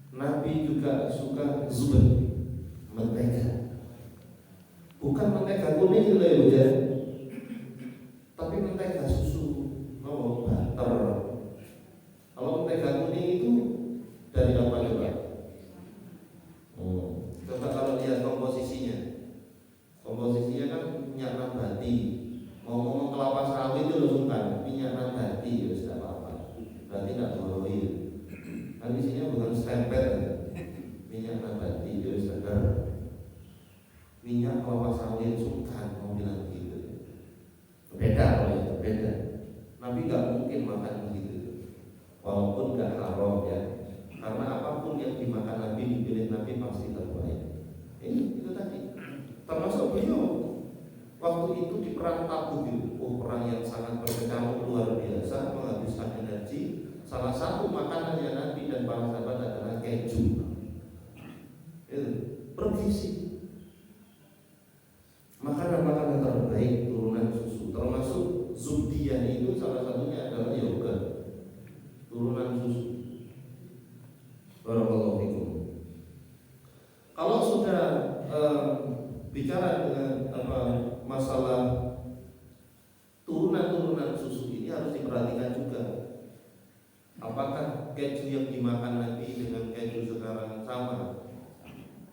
Nabi juga suka zubur, mentega. Bukan mentega kuning gitu ya, tapi mentega susu, butter. Kalau mentega kuning itu dari apa coba? Coba kalau lihat komposisinya kan minyak nabati. Ngomong kelapa sawit itu loh bukan minyak nabati, ya sudah apa-apa. Berarti tidak oil. Kan isinya bukan stempel, minyak nabati, ya sudah. Minyak kelapa sawit sukan, mau bilang gitu. Beda kalau itu beda. Nabi nggak mungkin makan begitu, walaupun nggak haram ya. Karena apapun yang dimakan Nabi, dipilih Nabi pasti terbaik. Itu tadi. Termasuk beliau waktu itu di perang Tabuk itu, perang yang sangat berkecamuk luar biasa, menghabiskan energi. Salah satu makanannya Nabi dan para sahabat adalah keju. Bergizi. Makanan-makanan terbaik turunan susu, termasuk zubdiyah itu salah satunya adalah yogurt, turunan susu. Barakallahu fikum. Kalau sudah bicara dengan masalah turunan susu ini harus diperhatikan juga. Apakah keju yang dimakan Nabi dengan keju sekarang sama?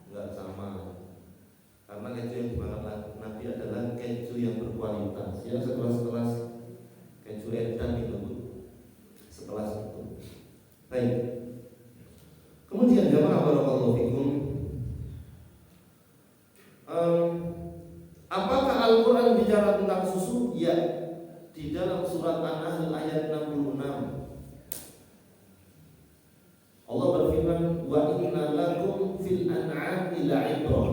Enggak sama. Karena keju yang dimakan Nabi adalah keju yang berkualitas. Ya sekelas-kelas keju edan itu, sekelas itu. Baik. Kemudian jamaah barakallahu fikum, apakah Al-Quran bicara tentang susu? Ya, di dalam surat An-Nahl ayat 66 Allah berfirman, wa inna lakum fil an'ami la'ibrah.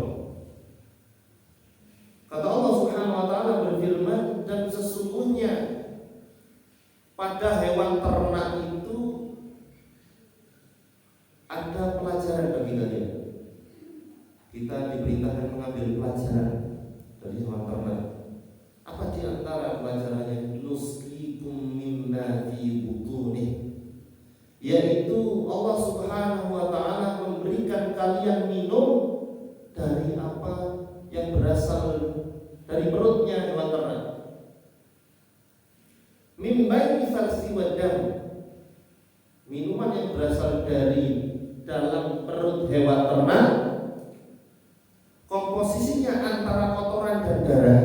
Kata Allah Subhanahu wa taala berfirman, dan sesungguhnya pada hewan ternak itu ada pelajaran bagi kalian. Kita diperintahkan mengambil pelajaran dari hewan ternak. Apa di antara pelajarannya? Nusqikum mimma fi butunih, yaitu Allah Subhanahu wa taala memberikan kalian minum dari apa yang berasal dari perutnya hewan ternak. Min baini farsi wa dam, minuman yang berasal dari dalam perut hewan ternak, komposisinya antara kotoran dan darah.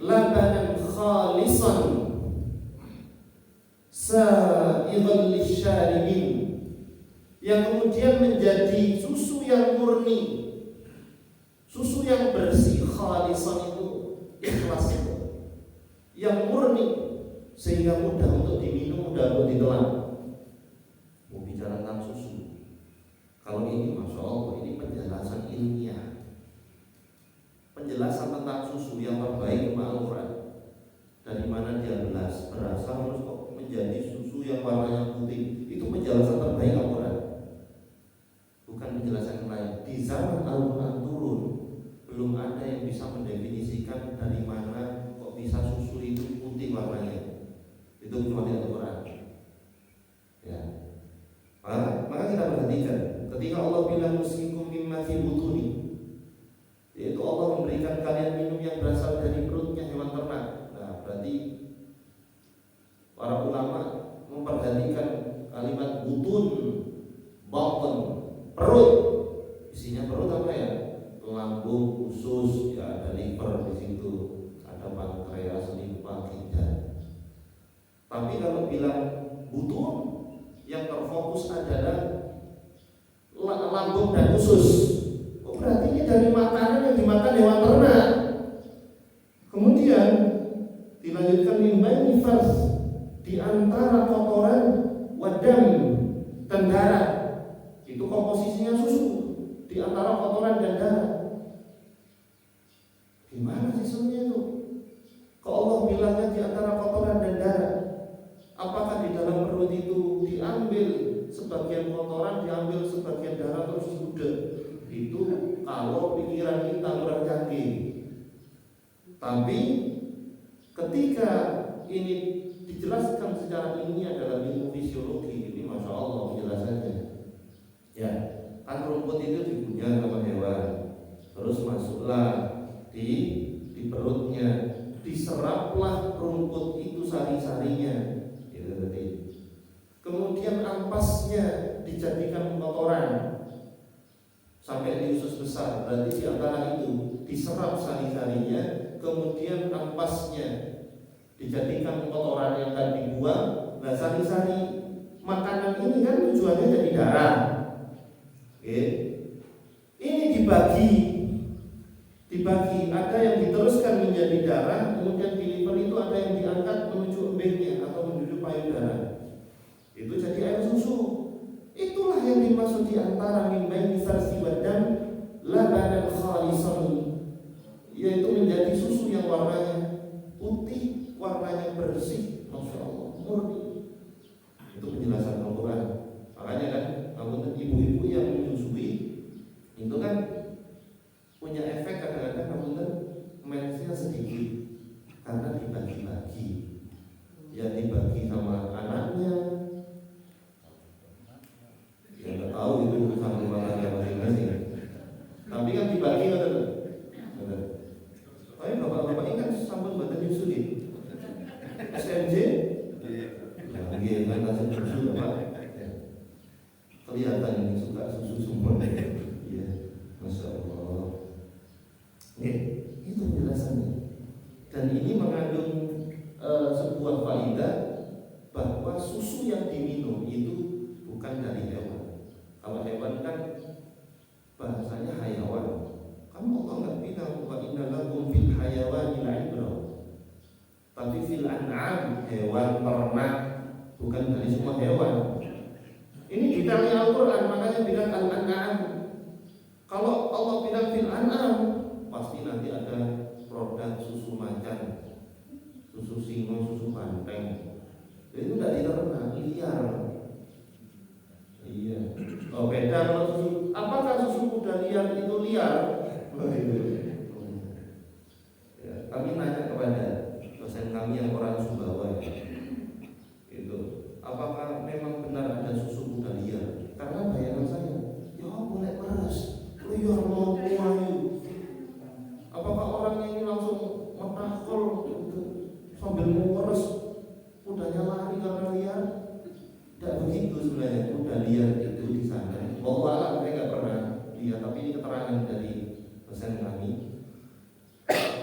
Labanan khalisan sa'ighal lisyaribin, yang kemudian menjadi susu yang murni, susu yang bersih. Khalisan itu ikhlas itu, yang murni, sehingga mudah untuk diminum, mudah untuk ditelan. Mau bicara tentang susu, kalau ini Masya Allah, ini penjelasan ilmiah, penjelasan tentang susu yang terbaik Al-Quran. Dari mana dia berasal terus kok menjadi susu yang warnanya putih, itu penjelasan terbaik Al-Quran, bukan penjelasan yang lain. Di zaman Al-Quran turun, belum ada yang bisa mendefinisikan dari mana kok bisa susu itu putih warnanya. Itu cuma di Al-Quran. Ya. Maka kita perhatikan ketika Allah bilang muslikum mimma fi butuni, yaitu Allah memberikan kalian minum yang berasal dari perutnya hewan ternak. Nah, berarti para ulama memperhatikan kalimat butun, batn, perut. Isinya perut apa ya? Lambung, usus, ya ada liver di situ, ada pankreas, limpa, ginjal. Tapi kalau bilang butun, yang terfokus adalah lambung dan usus. Berarti ini dari makanan yang dimakan hewan ternak. Kemudian dilanjutkan mimbaini fars, di antara kotoran wadam dan darah. Itu komposisinya susu, di antara kotoran dan darah. Gimana sisunya itu? Kok Allah bilangnya di antara kotoran dan darah? Apakah di dalam perut itu diambil sebagian kotoran, diambil sebagian darah terus sudah? Itu kalau pikiran kita kurang yakin. Tapi ketika ini dijelaskan secara ilmiah dalam ilmu fisiologi, ini Masya Allah menjelaskan rumput itu dikunyah sama hewan, terus masuklah di perutnya, diseraplah rumput itu sari-sarinya, gitu tadi. Kemudian ampasnya dijadikan kotoran sampai di usus besar, berarti di antara itu diserap sari-sarinya, kemudian ampasnya dijadikan kotoran yang akan dibuang. Nah, sari-sari makanan ini kan tujuannya jadi darah. Oke. Ini dibagi, ada yang diteruskan menjadi darah, kemudian di liver itu ada yang diangkat menuju embengnya atau menuju payudara. Itu jadi air susu. Itulah yang dimaksud di antara min baini farsi wa dam labanan khalisan, yaitu menjadi susu yang warnanya putih, warnanya bersih, masya Allah, murni. Itu penjelasan Al-Quran. Makanya kan kalau ibu-ibu yang menyusui itu kan punya efek kadang-kadang kamu mensnya sedikit karena dibagi-bagi, ya dibagi sama anaknya, ya nggak tahu itu urusan rumah tangga masing-masing, tapi kan dibagi kan. Tapi bapak-bapak ini kan sampun badan nyusui SMJ, lagi kan kasih susu bapak, kelihatan ini suka susu semua, ya, masya Allah. Itu penjelasannya. Dan ini mengandung sebuah faedah bahwa susu yang diminum itu bukan dari hewan. Kalau hewan kan bahasanya hayawan. Kamu Allah nggak bilang wa inna lakum fil hayawani la'ibrah. Tapi fil an'am, hewan ternak, bukan dari semua hewan. Ini detailnya Al-Quran, makanya bilang al-an'am. Kalau Allah bilang fil an'am, pasti nanti ada produk susu macan, susu singo, susu banteng. Jadi itu tidak diternak, liar. Iya. Oh, beda kalau susu. Apakah susu kuda liar itu liar? Ya, kami nanya kepada dosen kami yang orang Sumbawa itu, apakah memang benar ada susu kuda liar? Karena bayangan saya, ya boleh beres, liar mau kuayu. Apakah orang ini langsung metakol sambil meres, kudanya lari karena liar? Tidak begitu sebenarnya. Kuda liar itu di sana, bahwa saya nggak pernah lihat, tapi ini keterangan dari dosen kami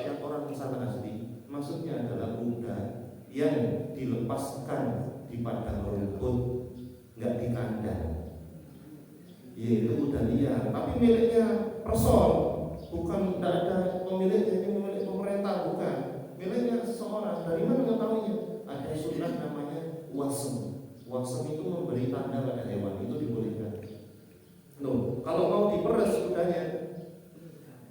yang orang sana asli. Maksudnya adalah kuda yang dilepaskan di padang rumput, nggak di kandang, yaitu kuda liar. Tapi miliknya person. Bukan, tidak ada pemiliknya, ini milik pemerintah, bukan. Miliknya seseorang. Dari mana mengetahuinya? Ada sunnah namanya wasem. Wasem itu memberi tanda pada hewan, itu dibolehkan. Loh, kalau mau diperes kudanya,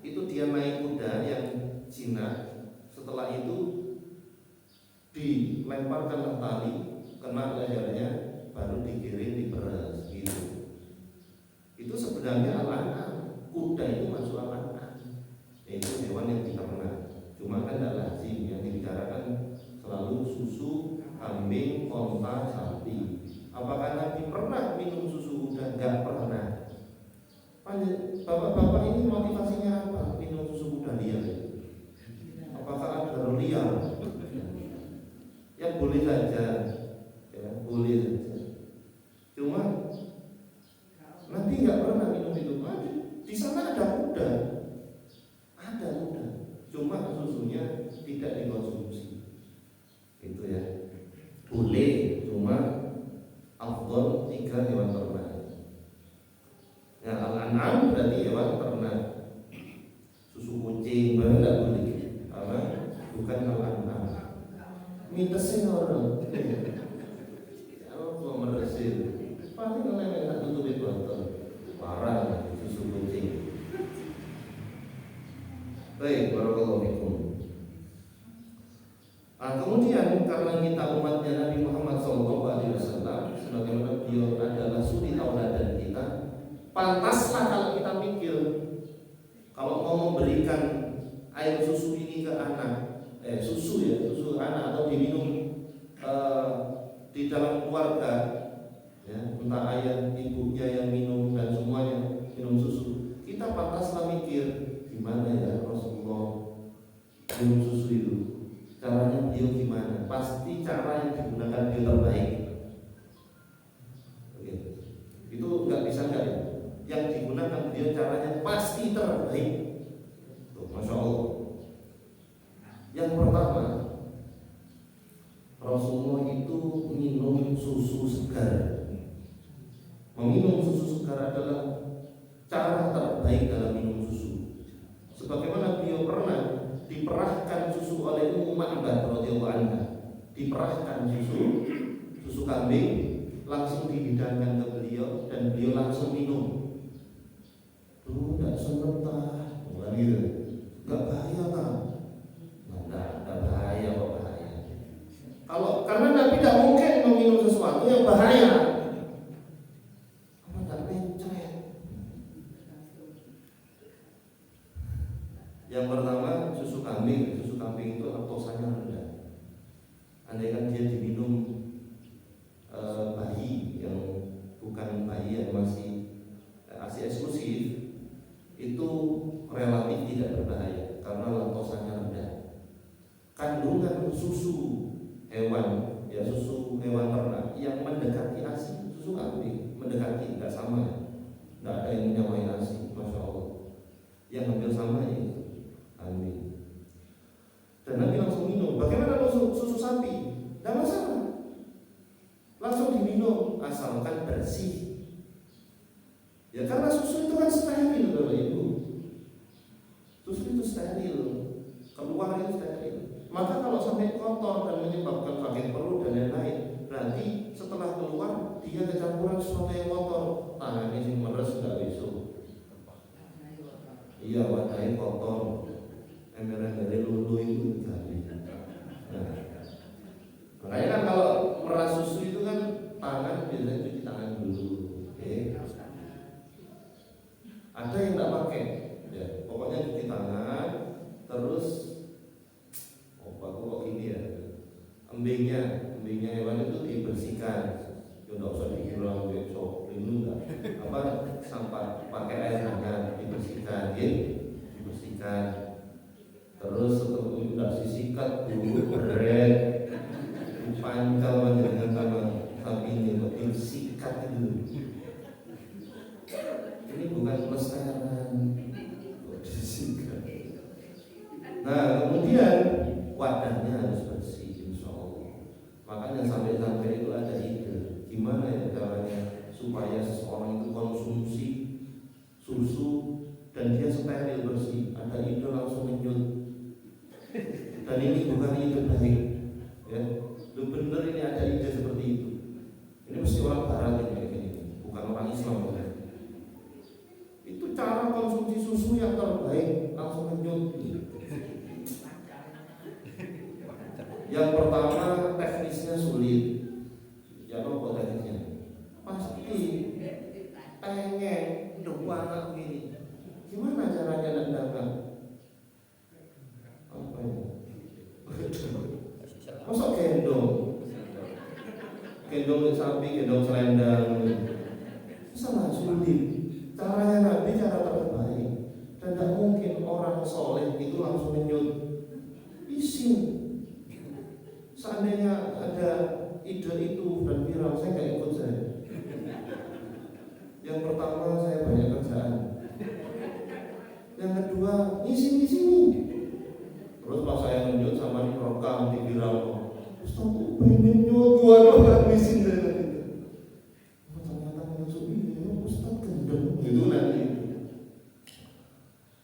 itu dia naik kuda yang Cina. Setelah itu dilemparkan tali, kena lehernya, baru digiring diperes gitu. Itu sebenarnya al-an'am. Kuda itu masuk al-an'am. Itu hewan yang diternak. Cuma kan tidak lazim, yang dibicarakan selalu susu kambing, onta, sapi. Apakah Nabi pernah minum susu kuda? Enggak pernah. Bapak-bapak ini motivasinya apa? Minum susu kuda liar? Apakah ada liar? Ya boleh saja, ya boleh saja. Cuma Nabi nggak pernah minum itu. Di sana ada kuda. Ada kuda, cuma susunya tidak dikonsumsi. Itu ya. Boleh, cuma afdol 3 hewan ternak. Ya, al-an'am berarti hewan ternak. Susu kucing berarti tidak boleh, karena bukan al-an'am. Mitesnya orang. Kalau mau meresil, paling oleh tak tutupi botol. Parah susu kucing. Baik, barakallahu fikum. Kemudian karena kita umatnya Nabi Muhammad SAW, sebagaimana beliau adalah suri tauladan kita, pantaslah kalau kita mikir, kalau mau memberikan air susu ini ke anak, susu anak atau diminum di dalam keluarga, ya, entah ayah ibunya yang minum dan semuanya minum susu Meminum susu segar adalah cara terbaik dalam minum susu. Sebagaimana beliau pernah diperahkan susu oleh Ummu Ma'bad radhiyallahu anha. Diperahkan susu kambing, langsung dihidangkan ke beliau dan beliau langsung minum. Tuh, tidak sebentar, bukan gitu. Gak bahaya kan? Nggak bahaya, kok bahaya. Kalau karena Nabi tidak mungkin meminum sesuatu yang bahaya. Apa nggak mencret? Yang pertama susu kambing itu laktosanya rendah. Andai kan dia diminum bayi yang bukan bayi yang masih ASI eksklusif, itu relatif tidak berbahaya karena laktosanya rendah. Kandungan susu hewan, ya susu hewan ternak yang mendekati ASI, susu kambing mendekati, nggak sama, nggak ada yang menyamai ASI, masya Allah. Yang hampir sama itu kambing. Dan Nabi langsung minum. Bagaimana kalau susu sapi? Tidak masalah, langsung diminum asalkan bersih. Ya karena susu itu kan steril, Bapak Ibu. Susu itu steril, keluar itu steril. Maka kalau sampai kotor dan menyebabkan sakit perut dan lain-lain, berarti setelah keluar dia kecampuran sesuatu yang kotor. Tangannya sih meres nggak besok. Iya, wadahnya kotor. Emeren dari lulu itu tadi. Makanya kan kalau meras susu itu kan tangan biasanya cuci tangan dulu. Oke. Ada yang nggak pakai, ya pokoknya cuci tangan, terus kok gini ya, embingnya hewan itu dibersihkan. Ya nggak usah dihilang besok, ini enggak. Apa sampah pakai air hangat dibersihkan, dibersihkan. Terus setelah itu udah disikat dulu, berat, pancal dengan tangan sapi ini, disikat itu. Ini bukan pelestarian, disikat. Nah kemudian wadahnya harus bersih, insya Allah. Makanya sampai itu ada ide, gimana ya caranya supaya seseorang itu konsumsi susu dan dia steril bersih. Ada ide langsung menyut. Dan ini bukan ide baik, ya. Lu bener ini ada ide seperti itu. Ini mesti orang Barat yang kayak gini, bukan orang Islam. Bukan. Itu cara konsumsi susu yang terbaik, langsung menyut. Yang pertama teknisnya sulit. Ya apa teknisnya? Pasti pengen dua anak begini. Gimana caranya nendangkan? Apa ya? Masa gendong sapi, gendong selendang, sangat sulit. Caranya Nabi cara terbaik, dan tidak mungkin orang soleh itu langsung menyut. Isin. Seandainya ada ide itu dan viral, saya nggak ikut saya. Yang pertama saya banyak kerjaan. Yang kedua ngisi. Terus pas saya menyut sama rekam di viral, Ustaz tuh pengen nyut gua orang ngisi dari itu. Ternyata masuk ini, Ustaz gendeng gitu nanti.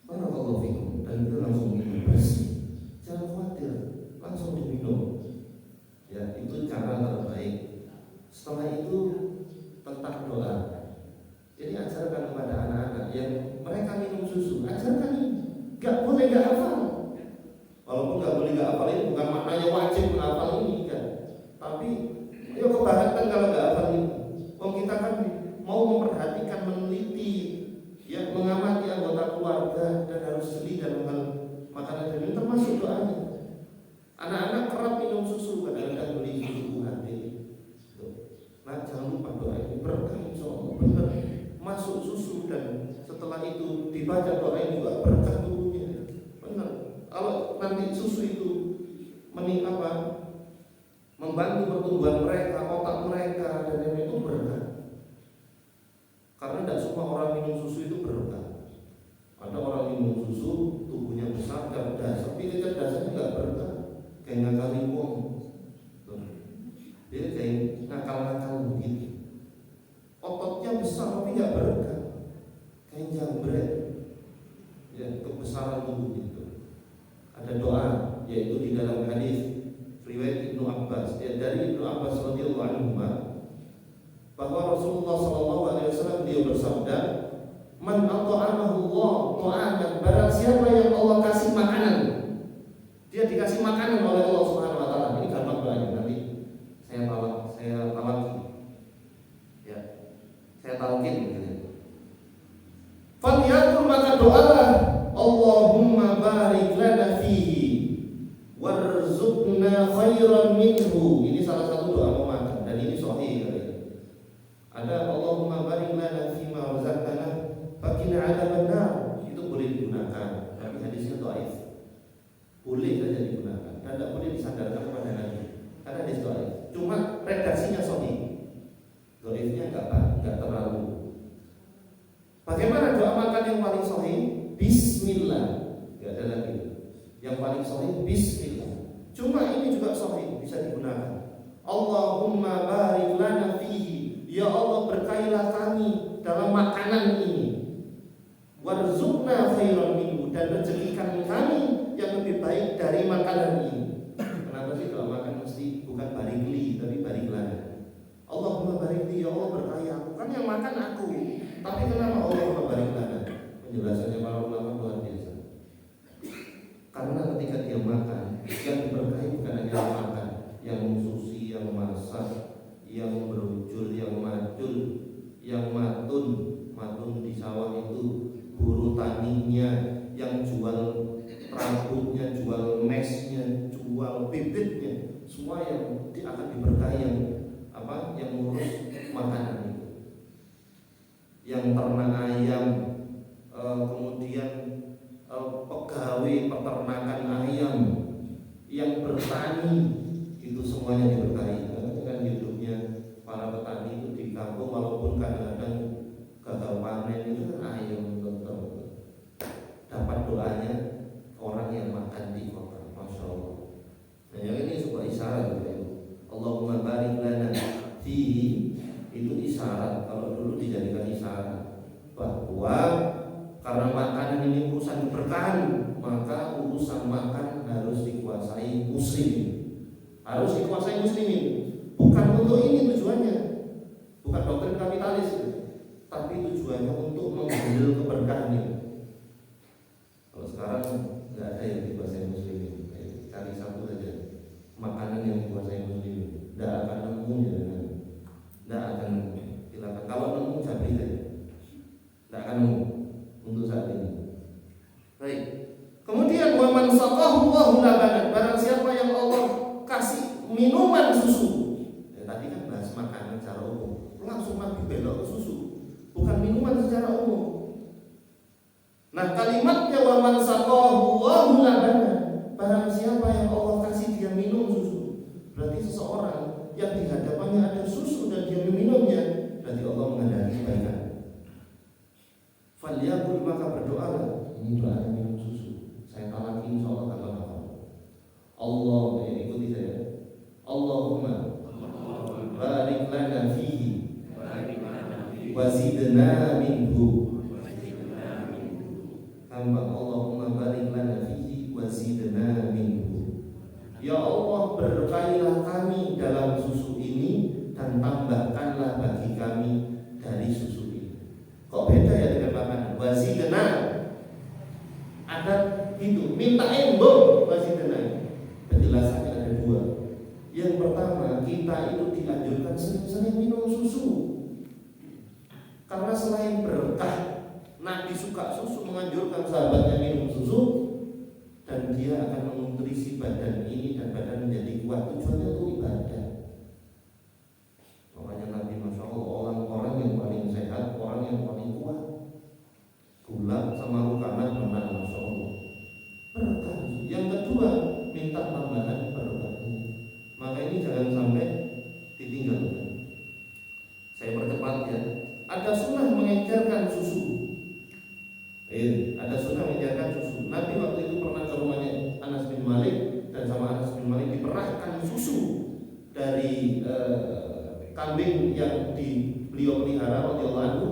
Barakallahu fikum, dan itu langsung minum bersih. Jangan khawatir, langsung diminum. Ya, itu cara terbaik. Setelah itu tetap doa. Jadi ajarkan kepada anak-anak yang mereka minum susu, ajarkan ini. Gak boleh gak hafal. Walaupun gak boleh gak hafal ini bukan maknanya wajib menghafal ini kan. Tapi ya kebangetan kalau gak hafal ini. Kita kan mau memperhatikan, meneliti, ya mengamati anggota keluarga dan harus jeli dan makanan dan ini termasuk doanya. Anak-anak kerap minum susu, kadang-kadang beli susu UHT. Nah jangan lupa doa ini berkah insya Allah, benar masuk susu dan setelah itu dibaca doa ini juga berkah tubuhnya. Benar. Kalau nanti susu itu membantu pertumbuhan mereka, otak mereka dan yang itu berkah. Karena tidak semua orang minum susu itu berkah. Ada orang minum susu tubuhnya besar, cerdas, tapi kecerdasannya nggak berkah. Kayak ngakali wong, dia kayak ngakal-ngakal begitu. Ototnya besar tapi nggak berkah, kayak jambret, ya kebesaran tubuh itu. Ada doa, yaitu di dalam hadis riwayat Ibnu Abbas, dari Ibnu Abbas radhiyallahu anhu, bahwa Rasulullah sallallahu alaihi wasallam dia bersabda, "Man at'amahu Allah ta'aman," barang siapa yang Allah kasih makanan, dia dikasih makanan oleh Allah Subhanahu wa taala. Ini gampang doanya, nanti saya talaki. Ya. Saya talqin gitu. Falyaqul, maka doalah, Allahumma barik lana fihi warzuqna khairan minhu. Ini salah satu doa mau makan dan ini sahih kali. Ada Allahumma barik lana fima razaqtana faqina 'adzabannar. Itu boleh digunakan, tapi hadisnya dhaif. Boleh saja digunakan dan tidak boleh disandarkan kepada Nabi karena hadis dhaif. Cuma redaksinya sahih. Dhaifnya enggak terlalu. Bagaimana doa makan yang paling sahih? Bismillah. Enggak ada lagi. Yang paling sahih bismillah. Cuma ini juga sahih, bisa digunakan. Allahumma barik lana fihi. Ya Allah, berkailah kami dalam makanan ini. Warzuqna khairan minhu, dan rezekikan kami yang lebih baik dari makanan ini. Kenapa sih doa makan mesti bukan barikli tapi barik lana? Allahumma barikli, ya Allah berkahi aku. Kan yang makan aku. Tapi kenapa Allahumma barik lana? Penjelasannya para ulama luar biasa. Karena ketika dia makan, yang diberkahi bukan hanya yang makan, yang mensusi, yang masak, yang berujul, yang macul, yang matun di sawah itu, buruh taninya, yang jual rambutnya, jual mesnya, jual bibitnya, semua yang akan diberkahi yang ngurus makanan itu. Yang ternak ayam, kemudian pegawai peternakan ayam, yang bertani, itu semuanya diberkahi. Dengan hidupnya para petani itu di kampung, walaupun kadang-kadang gagal panen itu kan ayam tetap dapat doanya orang yang makan di kota. Masya Allah. Nah, yang ini sebuah isyarat gitu. Allahumma barik lana fihi, itu isyarat. Kalau dulu dijadikan isyarat bahwa karena makanan ini urusan keberkahan, maka urusan makan harus dikuasai muslimin. Harus dikuasai muslimin. Bukan untuk ini tujuannya, bukan doktrin kapitalis, tapi tujuannya untuk mengambil keberkahan ini. Kalau sekarang nggak ada yang dikuasai muslimin, cari satu saja makanan yang dikuasai muslimin. Nggak akan nemu ya, nggak akan silakan. Kalau nemu jabri saja, nggak akan nemu untuk saat ini. Baik. Kemudian waman saqahu Allahu labanan, barang siapa yang Allah kasih minuman susu. Tadi kan bahas makanan secara umum, langsung mati belok ke susu, bukan minuman secara umum. Nah, kalimatnya waman saqahu Allahu labanan, barang siapa yang Allah kasih dia minum susu, berarti seseorang yang di hadapannya ada susu dan dia meminumnya, berarti Allah menghendaki kebaikan. Falyaqul, maka berdoalah. Ini doa minum susu. Saya talaki insyaallah kata apa? Allah, ikuti saya. Allahumma barik lana fihi wa zidna minhu. Hamba Allahumma barik lana fihi wa zidna minhu. Ya Allah, berkailah kami dalam susu ini dan tambahkanlah bagi kami dari susu ini. Kok beda ya dengan makanan? Wa zidna ada itu, minta embong wa zidna. Penjelasannya ada dua. Yang pertama, kita itu dianjurkan sering-sering minum susu. Karena selain berkah, Nabi suka susu, menganjurkan sahabatnya minum susu, dan dia akan menutrisi badan ini dan badan menjadi kuat. Tujuannya untuk ibadah. Makanya Nabi, Masya Allah, orang yang paling sehat, orang yang paling kuat. Gula sama rukanan menang, Masya Allah. Berkah. Yang kedua, minta tambahan berkah. Maka ini jangan sampai ditinggalkan. Saya percepat ya. Ada sunnah mengejarkan susu. Ada sunnah mengejarkan susu. Nabi waktu itu pernah ke rumahnya Anas bin Malik, dan sama Anas bin Malik diperahkan susu dari kambing yang beliau pelihara radhiyallahu anhu.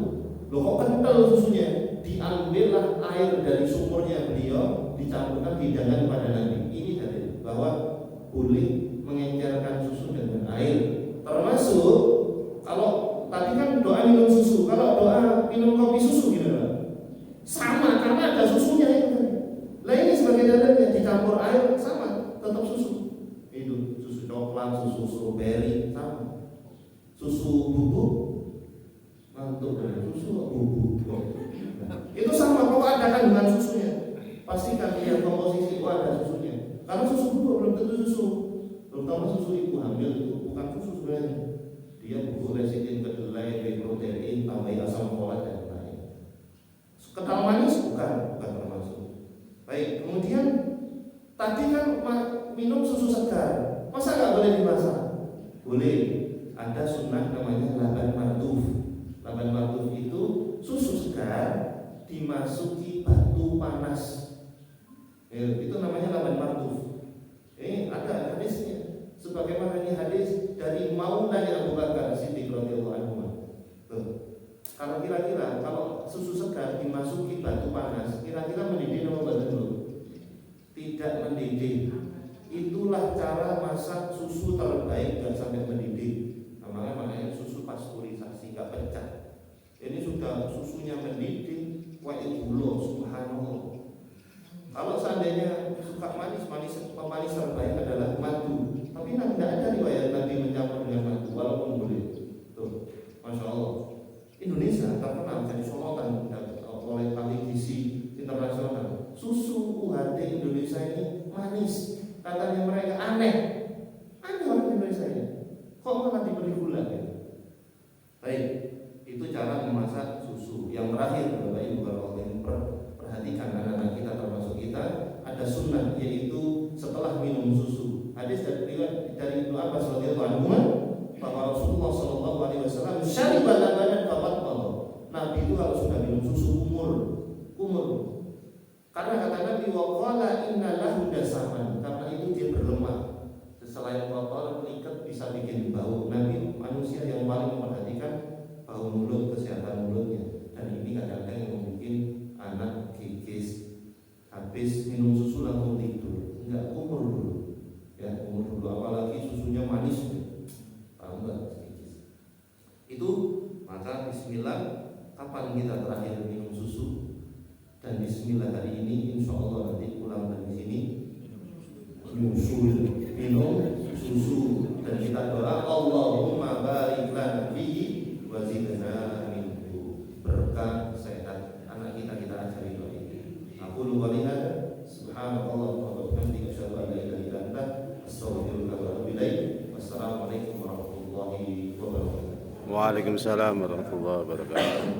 Loh kok kental susunya? Diambillah air dari sumurnya beliau, dicampurkan hidangan pada Nabi. Ini dalil bahwa boleh mengencerkan susu dengan air. Termasuk kalau tadi kan doa minum susu, kalau doa minum kopi susu gimana? Sama, karena ada susunya itu. Lah ini sebagai dalilnya, dicampur air sama, tetap susu. Itu susu coklat, susu strawberry sama. Susu bubuk mantuk dari susu bubuk. Itu sama, kalau ada kandungan susunya. Pastikan lihat komposisi ada susunya. Karena susu bubuk belum tentu susu. Terutama susu ibu hamil itu bukan susu sebenarnya. Dia bubuk lecitin, kedelai, whey protein, tambah asam folat dan lain. Kental manis bukan termasuk. Baik, kemudian tadi kan minum susu segar, masa nggak boleh dimasak? Boleh. Ada sunnah namanya laban martuf. Laban martuf itu susu segar dimasuki batu panas. Itu namanya laban martuf. Ada hadisnya. Sebagaimana ini hadis dari Maulana Abu Bakar Siddiq radhiyallahu anhu. Kalau kira-kira kalau susu segar dimasuki batu panas, kira-kira mendidih atau belum? Tidak mendidih. Itulah cara masak susu terbaik dan sampai mendidih. Makanya susu pasteurisasi, nggak pecah. Ini sudah susunya mendidih, wahai gula, subhanallah. Kalau seandainya suka manis, pemanis terbaik adalah madu. Tapi tidak ada riwayat Nabi mencampur dengan madu, walaupun boleh. Tuh, masya Allah. Indonesia terkenal jadi sorotan oleh ahli gizi internasional. Susu UHT Indonesia ini manis. Katanya mereka aneh orang Indonesia ini. Kok malah diberi gula ya? Baik, itu cara memasak susu. Yang terakhir, Bapak Ibu kalau ingin perhatikan anak-anak kita termasuk kita, ada sunnah yaitu setelah minum susu. Hadis dari Ibnu Abbas radhiyallahu anhu bahwa Rasulullah sallallahu alaihi wasallam syariba labanan fabattal. Nabi itu kalau sudah minum susu kumur. Karena kata Nabi waqala inna lahu dasaman, karena itu dia berlemak. Selain kotor, ikat bisa bikin bau. Nabi manusia yang paling memperhatikan bau mulut, kesehatan mulutnya. Dan ini kadang-kadang yang membuat anak gigis. Habis minum susu langsung tidur. Enggak, umur dulu. Ya, umur dulu. Apalagi susunya manis, tambah gigis. Itu maka Bismillah. Kapan kita terakhir minum susu? Dan Bismillah hari ini, insya Allah nanti pulang dari sini minum susu dan kita doa Allahumma barik lana fihi wa zidna minhu, berkah sehat anak kita ajari doa ini. Aku lupa lihat subhanallah wa bihamdihi asyhadu an la ilaha illa anta astaghfiruka wa atubu ilaik. Wassalamualaikum warahmatullahi wabarakatuh. Waalaikumsalam warahmatullahi wabarakatuh.